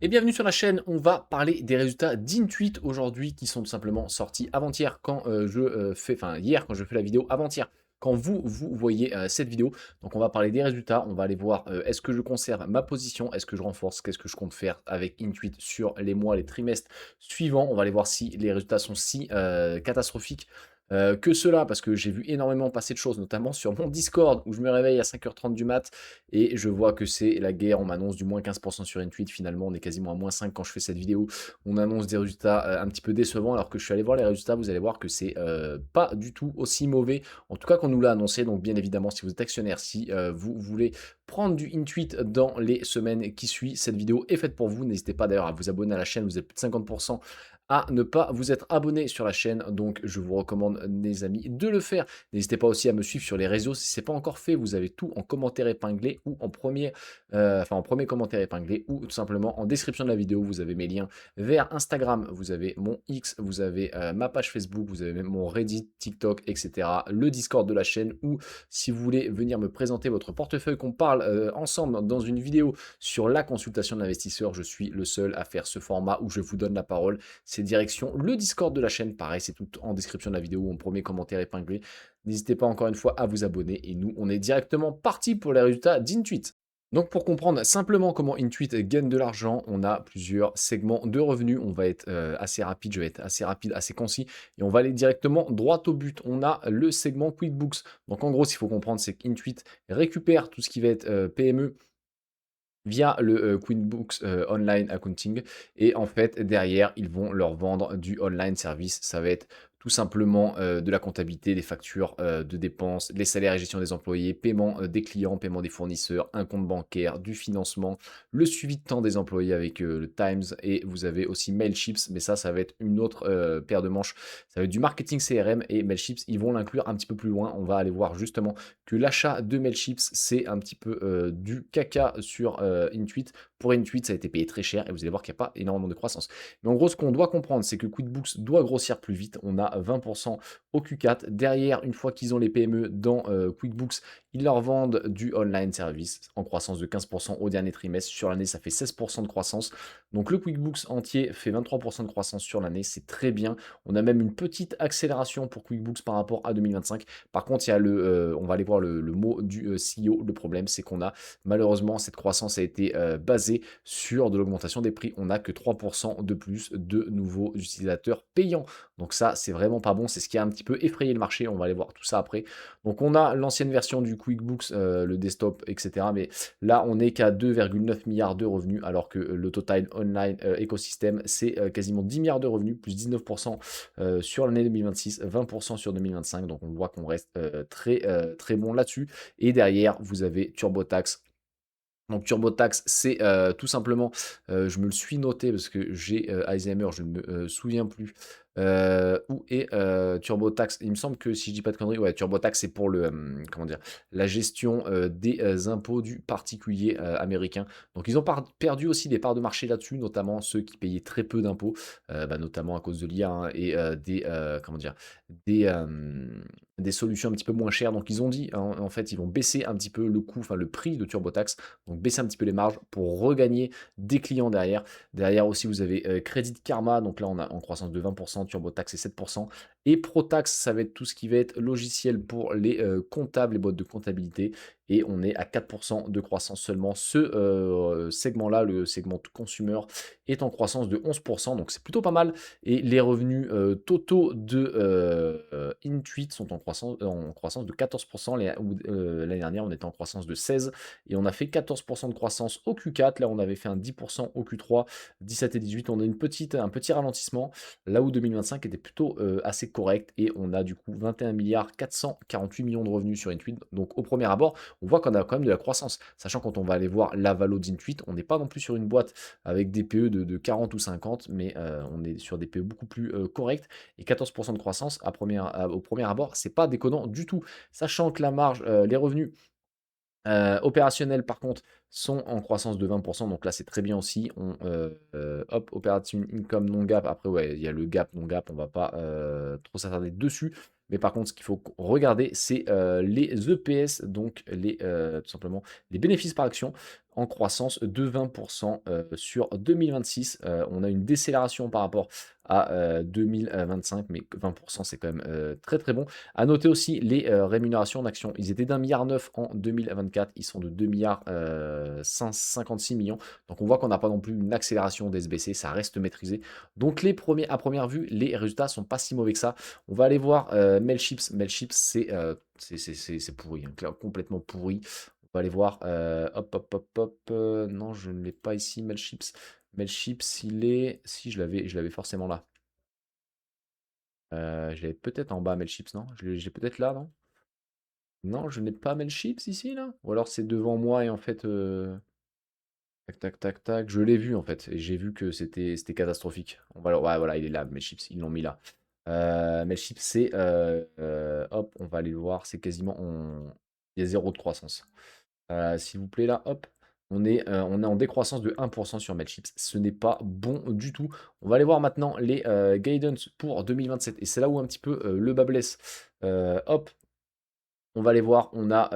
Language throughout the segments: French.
Et bienvenue sur la chaîne, on va parler des résultats d'Intuit aujourd'hui qui sont tout simplement sortis avant-hier quand hier quand je fais la vidéo, avant-hier quand vous voyez cette vidéo. Donc on va parler des résultats, on va aller voir est-ce que je conserve ma position, est-ce que je renforce, qu'est-ce que je compte faire avec Intuit sur les mois, les trimestres suivants. On va aller voir si les résultats sont si catastrophiques que cela, parce que j'ai vu énormément passer de choses, notamment sur mon Discord où je me réveille à 5h30 du mat et je vois que c'est la guerre. On m'annonce du moins 15% sur Intuit. Finalement, on est quasiment à moins 5 quand je fais cette vidéo. On annonce des résultats un petit peu décevants, alors que je suis allé voir les résultats. Vous allez voir que c'est pas du tout aussi mauvais, en tout cas qu'on nous l'a annoncé. Donc, bien évidemment, si vous êtes actionnaire, si vous voulez prendre du Intuit dans les semaines qui suivent, cette vidéo est faite pour vous. N'hésitez pas d'ailleurs à vous abonner à la chaîne. Vous êtes plus de 50% à ne pas vous être abonné sur la chaîne, donc je vous recommande, les amis, de le faire. N'hésitez pas aussi à me suivre sur les réseaux si ce n'est pas encore fait. Vous avez tout en commentaire épinglé ou en premier commentaire épinglé, ou tout simplement en description de la vidéo. Vous avez mes liens vers Instagram, vous avez mon X, vous avez ma page Facebook, vous avez même mon Reddit, TikTok, etc. Le Discord de la chaîne, ou si vous voulez venir me présenter votre portefeuille, qu'on parle ensemble dans une vidéo sur la consultation d'investisseurs, je suis le seul à faire ce format où je vous donne la parole. C'est direction le Discord de la chaîne, pareil, c'est tout en description de la vidéo, en premier commentaire épinglé. N'hésitez pas encore une fois à vous abonner et nous, on est directement parti pour les résultats d'Intuit. Donc pour comprendre simplement comment Intuit gagne de l'argent, on a plusieurs segments de revenus. On va être assez rapide, je vais être assez rapide, assez concis, et on va aller directement droit au but. On a le segment QuickBooks. Donc en gros, ce qu'il faut comprendre, c'est qu'Intuit récupère tout ce qui va être PME via le QuickBooks Online Accounting, et en fait derrière ils vont leur vendre du online service. Ça va être tout simplement de la comptabilité, des factures de dépenses, les salaires et gestion des employés, paiement des clients, paiement des fournisseurs, un compte bancaire, du financement, le suivi de temps des employés avec le Times, et vous avez aussi Mailchips, mais ça va être une autre paire de manches. Ça va être du marketing CRM, et Mailchips ils vont l'inclure un petit peu plus loin. On va aller voir justement que l'achat de Mailchips, c'est un petit peu du caca sur Intuit. Pour Intuit, ça a été payé très cher et vous allez voir qu'il n'y a pas énormément de croissance. Mais en gros, ce qu'on doit comprendre, c'est que QuickBooks doit grossir plus vite. On a 20% au Q4. Derrière, une fois qu'ils ont les PME dans QuickBooks, ils leur vendent du online service en croissance de 15% au dernier trimestre. Sur l'année, ça fait 16% de croissance. Donc le QuickBooks entier fait 23% de croissance sur l'année. C'est très bien. On a même une petite accélération pour QuickBooks par rapport à 2025. Par contre, il y a on va aller voir le mot du CEO. Le problème, c'est qu'on a malheureusement, cette croissance a été basée sur de l'augmentation des prix. On n'a que 3% de plus de nouveaux utilisateurs payants. Donc ça, c'est vraiment pas bon. C'est ce qui a un petit peu effrayé le marché. On va aller voir tout ça après. Donc on a l'ancienne version du QuickBooks, le desktop, etc. Mais là, on n'est qu'à 2,9 milliards de revenus, alors que le total online écosystème, c'est quasiment 10 milliards de revenus, plus 19% sur l'année 2026, 20% sur 2025. Donc on voit qu'on reste très bon là-dessus. Et derrière, vous avez TurboTax. Donc TurboTax, c'est tout simplement, je me le suis noté parce que j'ai Alzheimer, je ne me souviens plus où est TurboTax. Il me semble que, si je dis pas de conneries, ouais, TurboTax, c'est pour comment dire, la gestion des impôts du particulier américain. Donc ils ont perdu aussi des parts de marché là-dessus, notamment ceux qui payaient très peu d'impôts, notamment à cause de l'IA, hein, et comment dire, des, des solutions un petit peu moins chères. Donc ils ont dit, en fait, ils vont baisser un petit peu le coût, enfin le prix de TurboTax, donc baisser un petit peu les marges pour regagner des clients derrière. Derrière aussi, vous avez Credit Karma, donc là on a en croissance de 20%, TurboTax c'est 7%, et ProTax, ça va être tout ce qui va être logiciel pour les comptables, les boîtes de comptabilité, et on est à 4% de croissance seulement. Ce segment-là, le segment consumer, est en croissance de 11%, donc c'est plutôt pas mal. Et les revenus totaux de Intuit sont en croissance de 14%. L'année dernière, on était en croissance de 16%, et on a fait 14% de croissance au Q4. Là, on avait fait un 10% au Q3, 17 et 18. On a un petit ralentissement, là où 2025 était plutôt assez correct, et on a du coup 21 milliards 448 millions de revenus sur Intuit. Donc au premier abord, on voit qu'on a quand même de la croissance, sachant quand on va aller voir la valo d'Intuit, on n'est pas non plus sur une boîte avec des PE de 40 ou 50, mais on est sur des PE beaucoup plus corrects, et 14% de croissance au premier abord, c'est pas déconnant du tout, sachant que la marge, les revenus opérationnels par contre sont en croissance de 20%, donc là c'est très bien aussi. Hop, operating income non gap, après ouais, il y a le gap, non gap, on va pas trop s'attarder dessus. Mais par contre, ce qu'il faut regarder, c'est les EPS, donc tout simplement les bénéfices par action. en croissance de 20 sur 2026. On a une décélération par rapport à 2025, mais 20 c'est quand même très, très bon. À noter aussi les rémunérations d'actions. Ils étaient d'1,9 milliard en 2024, ils sont de 2,56 millions. Donc on voit qu'on n'a pas non plus une accélération des SBC, ça reste maîtrisé. Donc à première vue, les résultats sont pas si mauvais que ça. On va aller voir Mailchips. Mailchips, c'est pourri, hein, complètement pourri. On va aller voir, hop, hop, hop, hop. Non, je ne l'ai pas ici, Mailchips. Mailchips, il est. Si, je l'avais forcément là. Je l'avais peut-être en bas, Mailchips, non? Je l'ai peut-être là, non? Non, je n'ai pas Mailchips ici, là? Ou alors c'est devant moi et en fait. Tac, tac, tac, tac. Je l'ai vu en fait. Et j'ai vu que c'était catastrophique. Ouais, voilà, il est là, Mailchips. Ils l'ont mis là. Mailchips, hop, on va aller le voir. C'est quasiment. Il y a zéro de croissance. S'il vous plaît, là, hop. On est en décroissance de 1% sur Mailchips. Ce n'est pas bon du tout. On va aller voir maintenant les guidance pour 2027. Et c'est là où un petit peu le bas blesse. Hop, on va aller voir, on a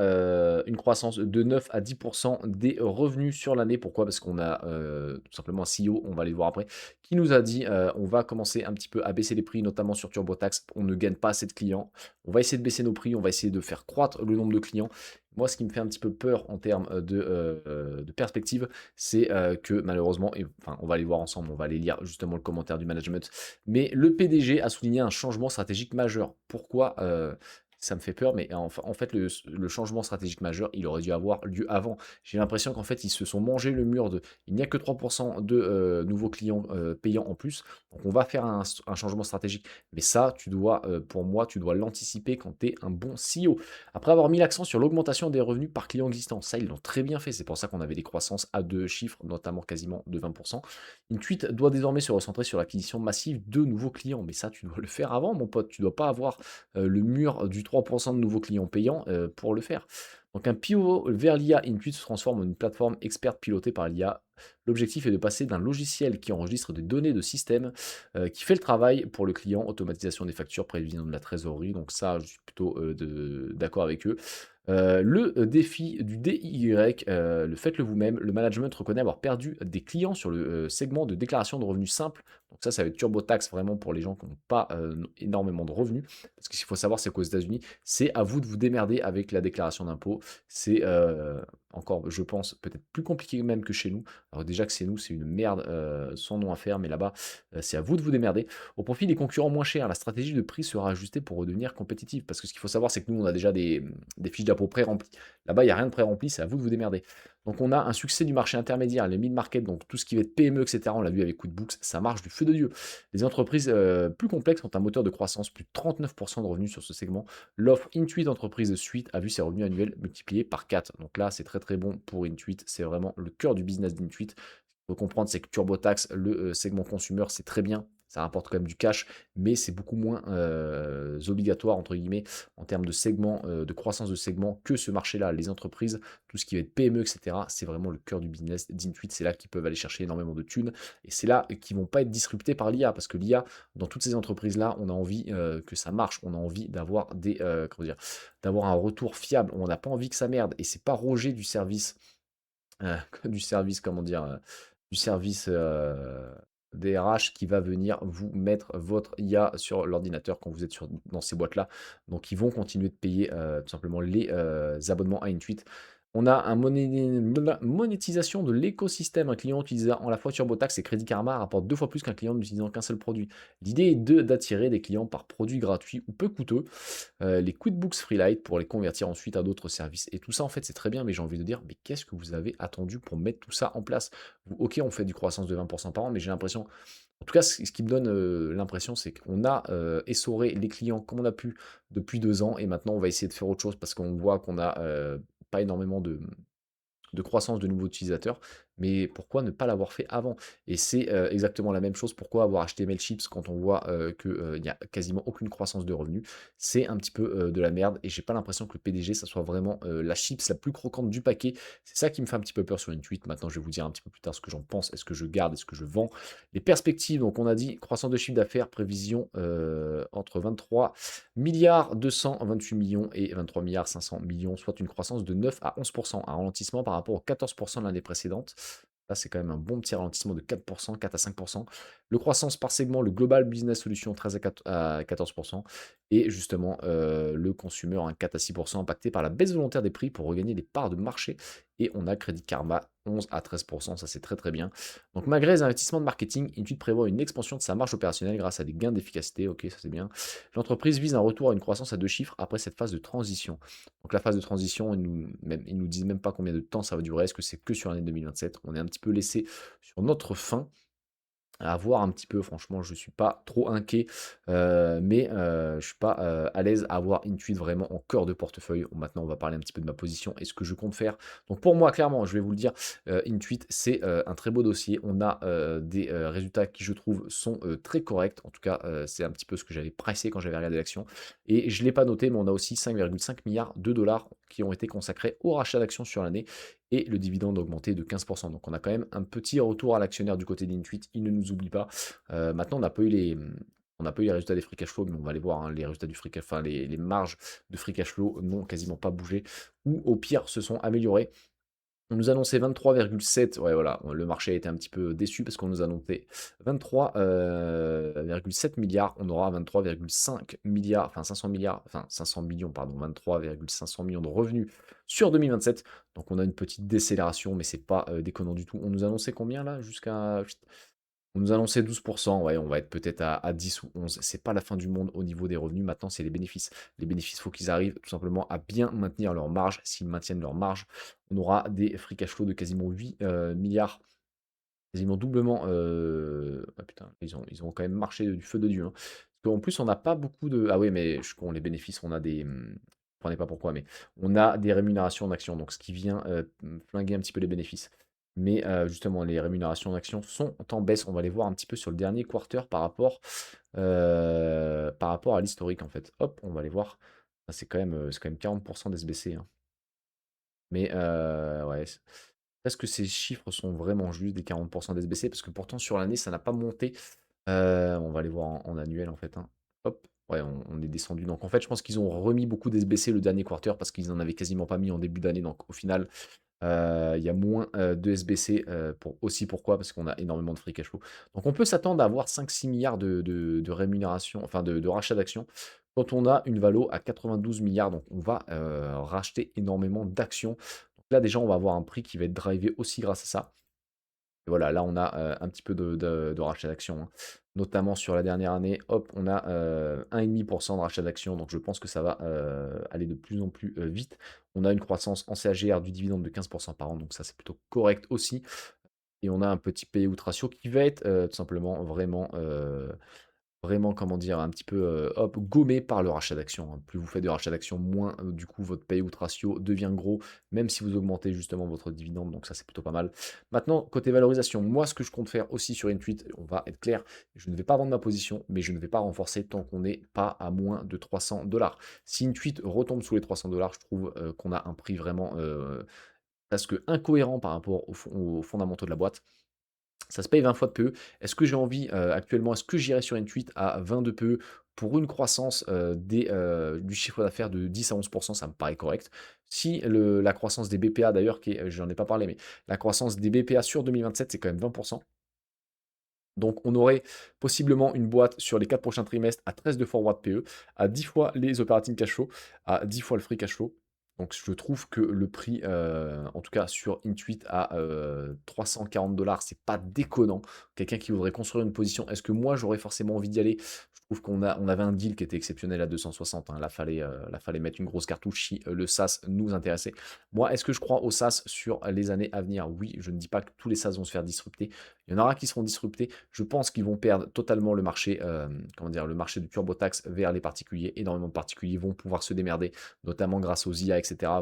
une croissance de 9 à 10 des revenus sur l'année. Pourquoi? Parce qu'on a tout simplement un CEO, on va aller voir après, qui nous a dit on va commencer un petit peu à baisser les prix, notamment sur TurboTax. On ne gagne pas assez de clients. On va essayer de baisser nos prix, on va essayer de faire croître le nombre de clients. Moi, ce qui me fait un petit peu peur en termes de perspective, c'est que malheureusement, et, enfin, on va aller voir ensemble, on va aller lire justement le commentaire du management, mais le PDG a souligné un changement stratégique majeur. Pourquoi ça me fait peur, mais en fait, le changement stratégique majeur, il aurait dû avoir lieu avant. J'ai l'impression qu'en fait, ils se sont mangé le mur de il n'y a que 3% de nouveaux clients payants en plus. Donc, on va faire un changement stratégique. Mais ça, pour moi, tu dois l'anticiper quand tu es un bon CEO. Après avoir mis l'accent sur l'augmentation des revenus par client existant, ça, ils l'ont très bien fait. C'est pour ça qu'on avait des croissances à deux chiffres, notamment quasiment de 20%. Intuit doit désormais se recentrer sur l'acquisition massive de nouveaux clients. Mais ça, tu dois le faire avant, mon pote. Tu ne dois pas avoir le mur du 3% de nouveaux clients payants pour le faire. Donc un pivot vers l'IA, Intuit se transforme en une plateforme experte pilotée par l'IA. L'objectif est de passer d'un logiciel qui enregistre des données de système, qui fait le travail pour le client, automatisation des factures, prévision de la trésorerie. Donc ça, je suis plutôt d'accord avec eux. Le défi du DIY, le faites-le vous-même. Le management reconnaît avoir perdu des clients sur le segment de déclaration de revenus simple. Donc ça va être TurboTax vraiment pour les gens qui n'ont pas énormément de revenus. Parce que ce qu'il faut savoir, c'est qu'aux États-Unis, c'est à vous de vous démerder avec la déclaration d'impôt. C'est encore, je pense, peut-être plus compliqué même que chez nous. Alors déjà que c'est nous, c'est une merde sans nom à faire, mais là-bas, c'est à vous de vous démerder. Au profit des concurrents moins chers, la stratégie de prix sera ajustée pour redevenir compétitive. Parce que ce qu'il faut savoir, c'est que nous, on a déjà des fiches d'impôt pré-remplies. Là-bas, il n'y a rien de pré-rempli, c'est à vous de vous démerder. Donc on a un succès du marché intermédiaire, les mid-market, donc tout ce qui va être PME, etc. On l'a vu avec QuickBooks, ça marche du feu de Dieu. Les entreprises plus complexes ont un moteur de croissance, plus de 39% de revenus sur ce segment. L'offre Intuit Entreprise Suite a vu ses revenus annuels multipliés par 4. Donc là, c'est très très bon pour Intuit. C'est vraiment le cœur du business d'Intuit. Il faut comprendre, c'est que TurboTax, le segment consumer, c'est très bien. Ça rapporte quand même du cash, mais c'est beaucoup moins obligatoire, entre guillemets, en termes de segment, de croissance de segment que ce marché-là. Les entreprises, tout ce qui va être PME, etc., c'est vraiment le cœur du business d'Intuit. C'est là qu'ils peuvent aller chercher énormément de thunes. Et c'est là qu'ils ne vont pas être disruptés par l'IA, parce que l'IA, dans toutes ces entreprises-là, on a envie que ça marche. On a envie d'avoir comment dire, d'avoir un retour fiable. On n'a pas envie que ça merde. Et c'est pas Roger du service, du service, comment dire, du service DRH qui va venir vous mettre votre IA sur l'ordinateur quand vous êtes dans ces boîtes-là. Donc, ils vont continuer de payer tout simplement les abonnements à Intuit. On a monétisation de l'écosystème. Un client utilisant à la fois TurboTax et Crédit Karma rapporte 2 fois plus qu'un client n'utilisant qu'un seul produit. L'idée est d'attirer des clients par produit gratuit ou peu coûteux, les QuickBooks Freelite pour les convertir ensuite à d'autres services. Et tout ça, en fait, c'est très bien, mais j'ai envie de dire, mais qu'est-ce que vous avez attendu pour mettre tout ça en place? Ok, on fait du croissance de 20% par an, mais j'ai l'impression, en tout cas, ce qui me donne l'impression, c'est qu'on a essoré les clients comme on a pu depuis 2 ans, et maintenant on va essayer de faire autre chose parce qu'on voit qu'on a pas énormément de croissance de nouveaux utilisateurs. mais pourquoi ne pas l'avoir fait avant? Et c'est exactement la même chose, pourquoi avoir acheté Mailchips quand on voit qu'il n'y a quasiment aucune croissance de revenus? C'est un petit peu de la merde et j'ai pas l'impression que le PDG, ça soit vraiment la chips la plus croquante du paquet. C'est ça qui me fait un petit peu peur sur une tweet. Maintenant, je vais vous dire un petit peu plus tard ce que j'en pense, est-ce que je garde, est-ce que je vends. Les perspectives, donc on a dit croissance de chiffre d'affaires, prévision entre 23 milliards 228 millions et 23 milliards 500 millions, soit une croissance de 9 à 11%, un ralentissement par rapport aux 14% de l'année précédente. Là, c'est quand même un bon petit ralentissement de 4%, 4 à 5%. Le croissance par segment, le Global Business Solution 13 à 14%. Et justement, le consumer, un 4 à 6% impacté par la baisse volontaire des prix pour regagner des parts de marché. Et on a Crédit Karma 11 à 13%, ça c'est très très bien. Donc malgré les investissements de marketing, Intuit prévoit une expansion de sa marge opérationnelle grâce à des gains d'efficacité, ok ça c'est bien. L'entreprise vise un retour à une croissance à 2 chiffres après cette phase de transition. Donc la phase de transition, ils nous disent même pas combien de temps ça va durer, est-ce que c'est que sur l'année 2027? On est un petit peu laissé sur notre fin à voir un petit peu. Franchement, je suis pas trop inquiet, mais je suis pas, à l'aise à avoir Intuit vraiment en cœur de portefeuille. Maintenant, on va parler un petit peu de ma position et ce que je compte faire. Donc pour moi, clairement, je vais vous le dire, Intuit, c'est, un très beau dossier. On a, des, résultats qui, je trouve, sont, très corrects. En tout cas, c'est un petit peu ce que j'avais pricé quand j'avais regardé l'action et je l'ai pas noté, mais on a aussi 5,5 milliards de dollars qui ont été consacrés au rachat d'actions sur l'année et le dividende a augmenté de 15%. Donc on a quand même un petit retour à l'actionnaire du côté d'Intuit, il ne nous oublie pas. Maintenant, on n'a pas eu les résultats des free cash flow, mais on va aller voir, hein, les résultats du free cash, enfin les marges de free cash flow n'ont quasiment pas bougé, ou au pire se sont améliorées. On nous annonçait 23,7, ouais voilà, le marché a été un petit peu déçu parce qu'on nous annonçait 23,7 milliards, on aura 23,5 milliards, enfin 500 milliards, enfin 500 millions, pardon, 23,500 millions de revenus sur 2027. Donc on a une petite décélération, mais c'est pas déconnant du tout. On nous annonçait combien là? On nous annonçait 12%, ouais, on va être peut-être à 10 ou 11. C'est pas la fin du monde au niveau des revenus. Maintenant, c'est les bénéfices. Les bénéfices, il faut qu'ils arrivent tout simplement à bien maintenir leur marge. S'ils maintiennent leur marge, on aura des free cash flow de quasiment 8 milliards, quasiment doublement. Ah putain, ils ont quand même marché du feu de Dieu, hein. Parce qu'en plus, on n'a pas beaucoup de. Ah oui, mais je suis con, les bénéfices, on a des. Je comprenais pas pourquoi, mais on a des rémunérations en actions, donc ce qui vient flinguer un petit peu les bénéfices. Mais justement, les rémunérations en actions sont en baisse. On va les voir un petit peu sur le dernier quarter par rapport à l'historique, en fait. Hop, on va les voir. Ah, c'est quand même 40% d'SBC, hein. Mais ouais, est-ce que ces chiffres sont vraiment justes, des 40% d'SBC? Parce que pourtant, sur l'année, ça n'a pas monté. On va aller voir en annuel, en fait, hein. Hop, ouais, on est descendu. Donc, en fait, je pense qu'ils ont remis beaucoup d'SBC le dernier quarter parce qu'ils en avaient quasiment pas mis en début d'année. Donc, au final, il y a moins de SBC. Aussi pourquoi? Parce qu'on a énormément de free cash flow. Donc, on peut s'attendre à avoir 5-6 milliards de rémunération, enfin de rachat d'actions quand on a une valo à 92 milliards. Donc, on va racheter énormément d'actions. Donc, là, déjà, on va avoir un prix qui va être drivé aussi grâce à ça. Et voilà, là, on a un petit peu de rachat d'actions, hein. Notamment sur la dernière année, hop, on a 1,5% de rachat d'actions, donc je pense que ça va aller de plus en plus vite. On a une croissance en CAGR du dividende de 15% par an, donc ça c'est plutôt correct aussi. Et on a un petit payout ratio qui va être tout simplement vraiment, comment dire, un petit peu, hop, gommé par le rachat d'actions, hein. Plus vous faites de rachat d'actions, moins, du coup, votre payout ratio devient gros, même si vous augmentez justement votre dividende, donc ça, c'est plutôt pas mal. Maintenant, côté valorisation, moi, ce que je compte faire aussi sur Intuit, on va être clair, je ne vais pas vendre ma position, mais je ne vais pas renforcer tant qu'on n'est pas à moins de 300 $. Si Intuit retombe sous les 300 $, je trouve, qu'on a un prix vraiment, presque incohérent par rapport aux fondamentaux de la boîte. Ça se paye 20 fois de PE. Est-ce que j'ai envie, actuellement, est-ce que j'irai sur Intuit à 20 de PE pour une croissance du chiffre d'affaires de 10 à 11%? Ça me paraît correct. Si la croissance des BPA d'ailleurs, qui est, j'en ai pas parlé, mais la croissance des BPA sur 2027, c'est quand même 20%. Donc on aurait possiblement une boîte sur les 4 prochains trimestres à 13 de forward PE, à 10 fois les operating cash flow, à 10 fois le free cash flow. Donc je trouve que le prix, en tout cas sur Intuit à 340 $, c'est pas déconnant. Quelqu'un qui voudrait construire une position, est-ce que moi j'aurais forcément envie d'y aller? Je trouve on avait un deal qui était exceptionnel à 260, hein. Là, fallait mettre une grosse cartouche si le SaaS nous intéressait. Moi, est-ce que je crois au SaaS sur les années à venir? Oui, je ne dis pas que tous les SaaS vont se faire disrupter. Il y en aura qui seront disruptés. Je pense qu'ils vont perdre totalement le marché, comment dire, le marché du TurboTax vers les particuliers. Énormément de particuliers vont pouvoir se démerder, notamment grâce aux IA, etc.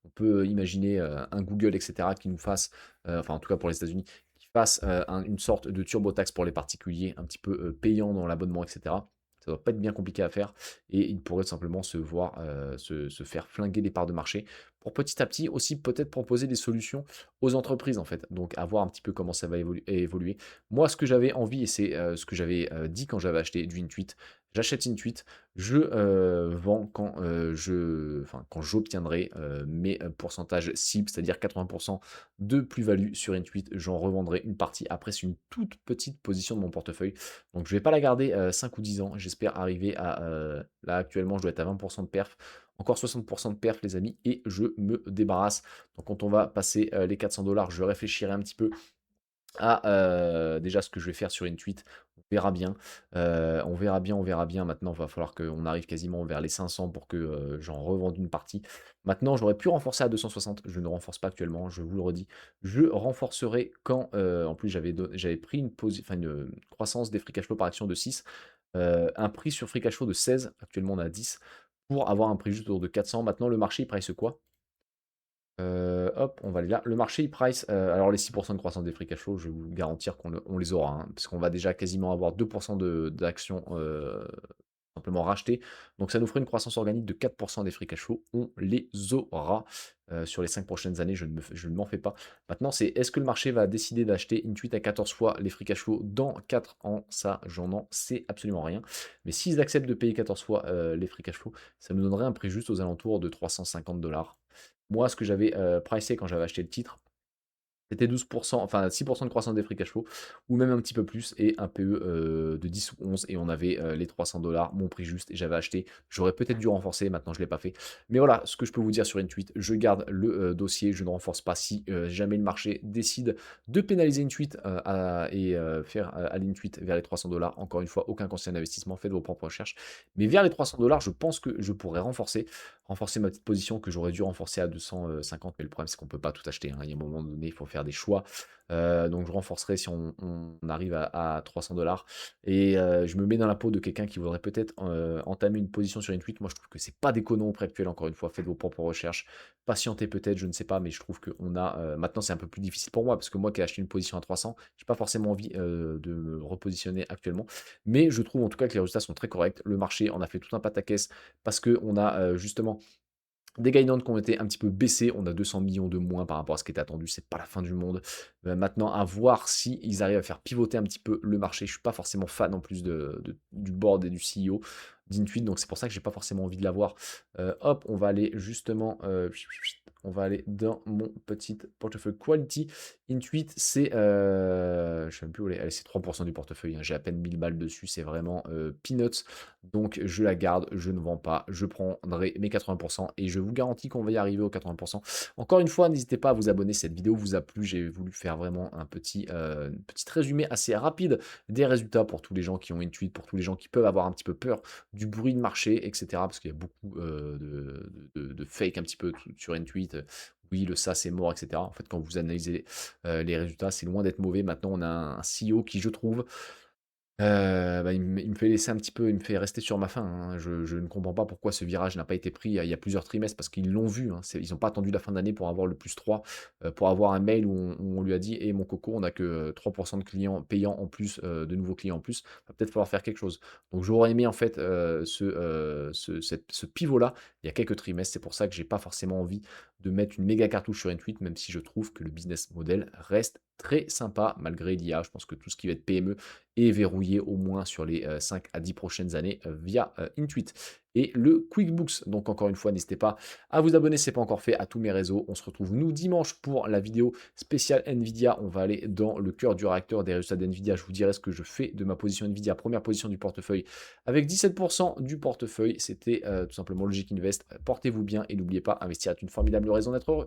On peut imaginer un Google, etc., qui nous fasse, enfin en tout cas pour les États-Unis, qui fasse une sorte de turbo-taxe pour les particuliers, un petit peu payant dans l'abonnement, etc. Ça doit pas être bien compliqué à faire et il pourrait simplement se voir se faire flinguer les parts de marché pour petit à petit aussi peut-être proposer des solutions aux entreprises en fait. Donc à voir un petit peu comment ça va évoluer. Moi, ce que j'avais envie et c'est ce que j'avais dit quand j'avais acheté du Intuit, j'achète Intuit, je vends enfin, quand j'obtiendrai mes pourcentages cibles, c'est-à-dire 80% de plus-value sur Intuit, j'en revendrai une partie. Après, c'est une toute petite position de mon portefeuille. Donc, je ne vais pas la garder 5 ou 10 ans. J'espère arriver à, là actuellement, je dois être à 20% de perf. Encore 60% de perf, les amis, et je me débarrasse. Donc, quand on va passer les 400 $, je réfléchirai un petit peu à déjà ce que je vais faire sur Intuit. On verra bien. On verra bien, on verra bien. Maintenant, il va falloir qu'on arrive quasiment vers les 500 pour que j'en revende une partie. Maintenant, j'aurais pu renforcer à 260. Je ne renforce pas actuellement, je vous le redis. Je renforcerai quand, en plus, j'avais pris une croissance des free cash flow par action de 6. Un prix sur free cash flow de 16. Actuellement, on a 10. Pour avoir un prix juste autour de 400. Maintenant, le marché, il price quoi? Hop, on va aller là. Le marché, il price, alors les 6% de croissance des free cash flow, je vais vous garantir on les aura, hein, parce qu'on va déjà quasiment avoir 2% d'actions simplement rachetées. Donc ça nous ferait une croissance organique de 4% des free cash flow. On les aura sur les 5 prochaines années, je ne m'en fais pas. Maintenant, c'est est-ce que le marché va décider d'acheter Intuit à 14 fois les free cash flow dans 4 ans? Ça, j'en en sais absolument rien. Mais s'ils acceptent de payer 14 fois les free cash flow, ça nous donnerait un prix juste aux alentours de 350 $. Moi, ce que j'avais pricé quand j'avais acheté le titre, c'était 12%, enfin 6% de croissance des free cash flow, ou même un petit peu plus, et un PE de 10 ou 11, et on avait les 300 $, mon prix juste, et j'avais acheté. J'aurais peut-être dû renforcer, maintenant je ne l'ai pas fait. Mais voilà, ce que je peux vous dire sur Intuit, je garde le dossier, je ne renforce pas si jamais le marché décide de pénaliser Intuit et faire aller Intuit vers les 300 $. Encore une fois, aucun conseil d'investissement, faites vos propres recherches. Mais vers les 300 $, je pense que je pourrais renforcer ma petite position que j'aurais dû renforcer à 250, mais le problème c'est qu'on ne peut pas tout acheter, hein. Il y a un moment donné, il faut faire des choix. Donc je renforcerai si on arrive à 300 $. Et je me mets dans la peau de quelqu'un qui voudrait peut-être entamer une position sur Intuit. Moi je trouve que c'est pas déconnant au prix actuel, encore une fois, faites vos propres recherches. Patientez peut-être, je ne sais pas, mais je trouve qu'on a. Maintenant c'est un peu plus difficile pour moi, parce que moi qui ai acheté une position à 300, j'ai pas forcément envie de me repositionner actuellement. Mais je trouve en tout cas que les résultats sont très corrects. Le marché en a fait tout un pataquès parce qu'on a justement des guidances qui ont été un petit peu baissés, on a 200 millions de moins par rapport à ce qui était attendu, c'est pas la fin du monde. Maintenant, à voir si ils arrivent à faire pivoter un petit peu le marché. Je suis pas forcément fan en plus du board et du CEO d'Intuit, donc c'est pour ça que j'ai pas forcément envie de l'avoir. Hop, on va aller justement, on va aller dans mon petit portefeuille quality. Intuit, c'est, je sais même plus où elle est, c'est 3% du portefeuille, hein. J'ai à peine 1000 balles dessus, c'est vraiment peanuts. Donc je la garde, je ne vends pas, je prendrai mes 80% et je vous garantis qu'on va y arriver aux 80%. Encore une fois, n'hésitez pas à vous abonner si cette vidéo vous a plu. J'ai voulu faire vraiment un petit résumé assez rapide des résultats pour tous les gens qui ont Intuit, pour tous les gens qui peuvent avoir un petit peu peur du bruit de marché, etc. Parce qu'il y a beaucoup de fake un petit peu sur Intuit. Oui, le ça c'est mort, etc. En fait, quand vous analysez les résultats, c'est loin d'être mauvais. Maintenant, on a un CEO qui, je trouve, bah, il me fait laisser un petit peu, il me fait rester sur ma faim, hein. Je ne comprends pas pourquoi ce virage n'a pas été pris il y a plusieurs trimestres, parce qu'ils l'ont vu, hein. Ils n'ont pas attendu la fin d'année pour avoir le +3, pour avoir un mail où on lui a dit: «Eh mon coco, on n'a que 3% de clients payants en plus, de nouveaux clients en plus, va peut-être falloir faire quelque chose». Donc j'aurais aimé en fait, ce pivot-là, il y a quelques trimestres. C'est pour ça que j'ai pas forcément envie de mettre une méga cartouche sur Intuit, même si je trouve que le business model reste très sympa malgré l'IA. Je pense que tout ce qui va être PME est verrouillé au moins sur les 5 à 10 prochaines années via Intuit et le QuickBooks. Donc encore une fois, n'hésitez pas à vous abonner si ce n'est pas encore fait à tous mes réseaux. On se retrouve nous dimanche pour la vidéo spéciale Nvidia. On va aller dans le cœur du réacteur des résultats d'Nvidia. Je vous dirai ce que je fais de ma position Nvidia, première position du portefeuille avec 17% du portefeuille. C'était tout simplement Logic Invest. Portez-vous bien et n'oubliez pas, investir est une formidable raison d'être heureux.